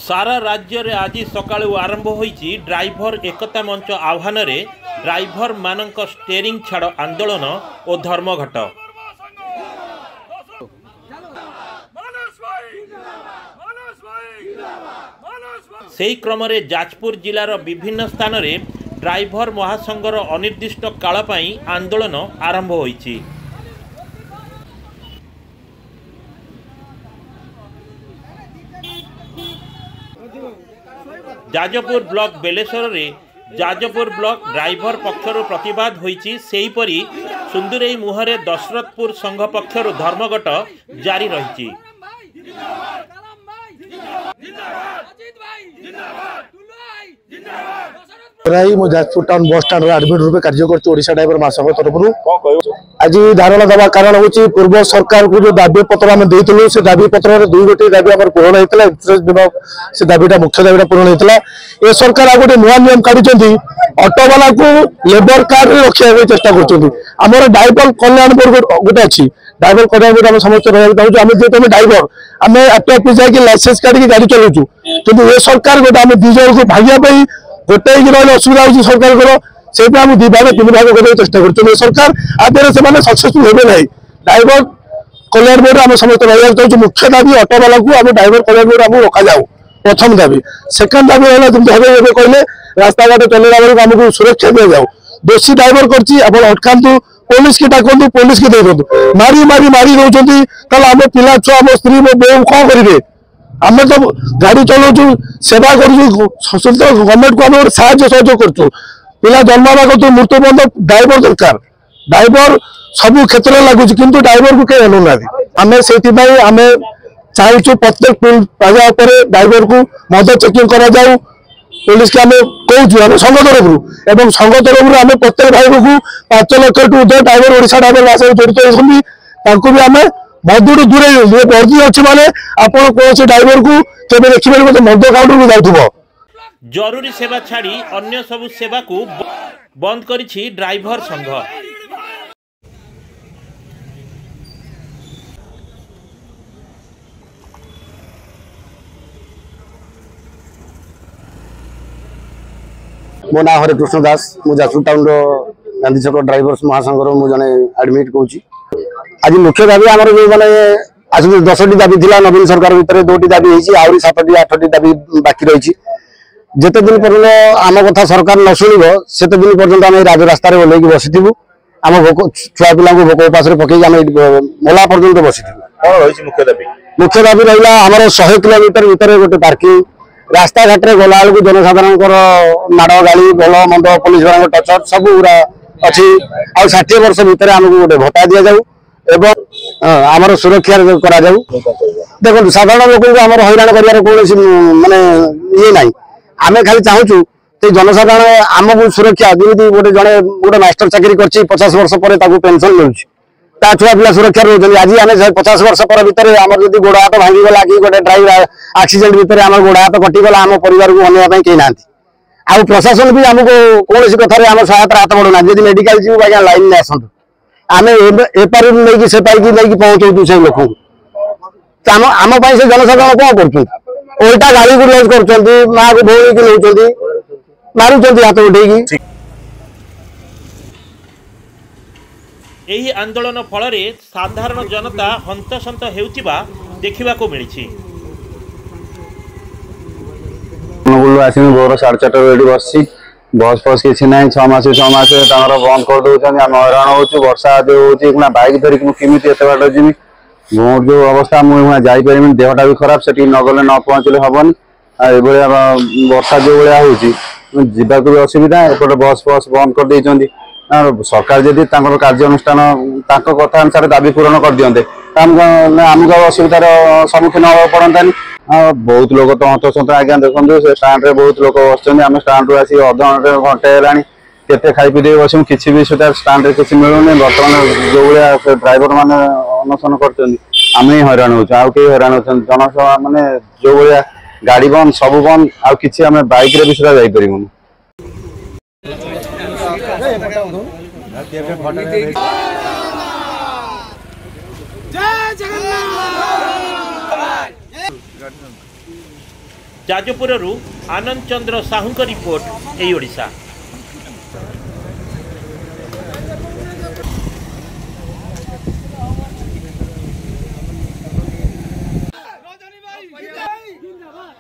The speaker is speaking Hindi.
सारा राज्य रे आज सकाळू आरंभ होईची ड्राइवर एकता मंच आह्वान रे ड्राइवर मानक स्टेरिंग छाड़ आंदोलन और धर्मघट। सेही क्रम रे जाजपुर जिलार विभिन्न स्थान रे ड्राइवर महासंघर अनिर्दिष्ट काल पई आंदोलन आरंभ होईची। जाजपुर ब्लॉक बेलेश्वर रे जाजपुर ब्लॉक ड्राइवर पक्षर प्रतिवाद होईची। सेहीपरि सुंदुरई मुहरे दशरथपुर संघ पक्षर धर्मघट जारी रही। जाजपुर टाउन बस स्टाण्ड एडमिट रूप कार्य करशा ड्राइवर महासंघ तरफ आज धारणा दवा कारण हूँ पूर्व सरकार को जो दाबी पत्र आम देलु से दाबी पत्र दुई गोटे दाबी आम पूरण होता इंश्योरेंस बीमा से दाबीटा मुख्य दाबीटा पूरण होता। ये सरकार गोटे नुआ नियम काढ़ी ऑटो वाला को लेबर कार्ड रखा चेष्टा कर ड्राइवर कल्याण बोर्ड गोटे अच्छी ड्राइवर कल्याण बोर्ड आम समस्त रहा आम जेहतु ड्राइवर आम ऑटो जाकि लाइसेंस काढ़ी गाड़ी चलाऊँ कि ये सरकार गोटे आम दी जन को भाग्य गोटे रही असुविधा होती सरकार से आम दी भाग तीन भाग करने चेष्टा कर सरकार आदि से सक्सेसफुल हे ना। ड्राइवर कल्याण बोर्ड आम समस्त रहा चाहिए मुख्य दाबी ऑटो वाला को आम ड्राइवर कल्याण बोर्ड आम रखा जाऊ प्रथम दाबी। सेकेंड दाबी है जमी कहले रास्ता घाट चलला बेलू आमको सुरक्षा दि जाऊ दोषी ड्राइवर कर अटकातु पुलिस की डाकतु पुलिस की दे दिखाँ मारी मारी मारी रोचे आम पिला छुआ आम स्त्री मो बो कौन करेंगे आम तो गाड़ी चलाऊ सेवा कर गवर्नमेंट को आम सहयोग कर पिला जन्म कर मृत्यु बंद ड्राइवर दरकार ड्राइवर सबू क्षेत्र में लगुच किंतु ड्राइवर को कहीं अनुना आम से आम चाहूँ प्रत्येक प्लाजा ड्राइवर को मद चेकिंग करा जाऊ पुलिस के आम कहूँ संघ तरफ संघ तरफ आम प्रत्येक भाई को 5 lakh to driver Odisha driver जड़ित होती भी आम मदुर दूरे वर्दी अच्छी माने आपण कौन ड्राइवर को केवे देखिए मद काउंटर को जाऊ जरूरी सेवा छाड़ी अन्य सबु सेवा को बंद करिछि ड्राइवर संघ। मो ना हरे कृष्ण दास मु जाजपुर टाउन गांधी छक ड्राइवर्स महासंघ मु जने एडमिट कहूँ। आज मुख्य दाबी आम जो मैंने आज 10टी दाबी थी नवीन सरकार भितर 2टी दाबी होती आहरी 7टी 8टी दाबी बाकी रही जिते दिन पर्यटन आम कथा सरकार न शुण से दिन पर्यटन आम राजरास्तार ओल्ल बसीबू आम छुआ पिला भोक उपास पकई आम मला पर्यटन बसीबू। मुख्य दाबी रहा आम 100 किलोमीटर भितर गोटे पार्किंग रास्ता घाट में गला बेलू जनसाधारण माड़ गाड़ी भल मंद पुलिस वाला टचर सब गुरा अच्छी आ 60 वर्ष भितर आमको गोटे भत्ता दि जाऊ एवं आमर सुरक्षा करा जाऊ। देखो साधारण लोक आम हैरान कर माने ये ना आम खाली चाहूँ जनसाधारण आमको सुरक्षा जमी गोटे जड़े गोटे मास्टर चाकरी कर 50 वर्ष पर पेनसन मिलूँ ता छुआ पिला सुरक्षा रोज आज आम 50 वर्ष पर भितर आम जब गोड़ हाथ भांगीगला कि गोटे ड्राइवर एक्सीडेंट भितर आम गोड़ हाथ कटिगला आम परिवार को अनेक कहीं ना आ प्रशासन भी आमको कौन कथार आम सहायता हाथ बढ़ुना जब मेडिकल जीव आज्ञा लाइन में आसतु आम एपार नहीं से पाई नहीं पहुंचू से लोक आम से जनसाधारण कौन कर उल्टा गाड़ी को लॉन्च कर माँ को भौणी की नौ मारुंच हाथ उठे। एही आंदोलन फल साधारण जनता हंतसंत हेउतिबा देखिबाको मिलिछि। आस भोर 4:30 बस बस फस किसी ना 6 मास बंद कर दौरान आम हैरान हो वर्षा हो बैक धरिक मुझे एत बाट जी मोर जो अवस्था मुझे जापर देहटा भी खराब से नगले न पहुँचले हेनी वर्षा जो भाया होगा भी असुविधा एपटे बस फस बंद कर देती सरकार जदि कार्यानुष्ठान कथा अनुसार दाबी पूरण कर दिंते आमको असुविधार सम्मुखीन हाँ पड़तानी। बहुत लोग तो हंतसंत आज्ञा देखो से स्टाण्ड रे बहुत लोग बस आम स्टाण्ड आसी अधघंटे घंटे है खाई पी बस किसी भी सुधा स्टाण्ड रे किसी मिलूनी बर्तमान जो भाया ड्राइवर मैंने अनशन कर आम ही हैरान हो हैरान हो जनसभा मानने जो भाया गाड़ी बंद सब बंद आउ कि आम बैक रे भी सुधा जापरूँ। जय जगन्नाथ। जाजपुररू आनंद चंद्र साहू का रिपोर्ट ए ओडिशा। जिंदाबाद।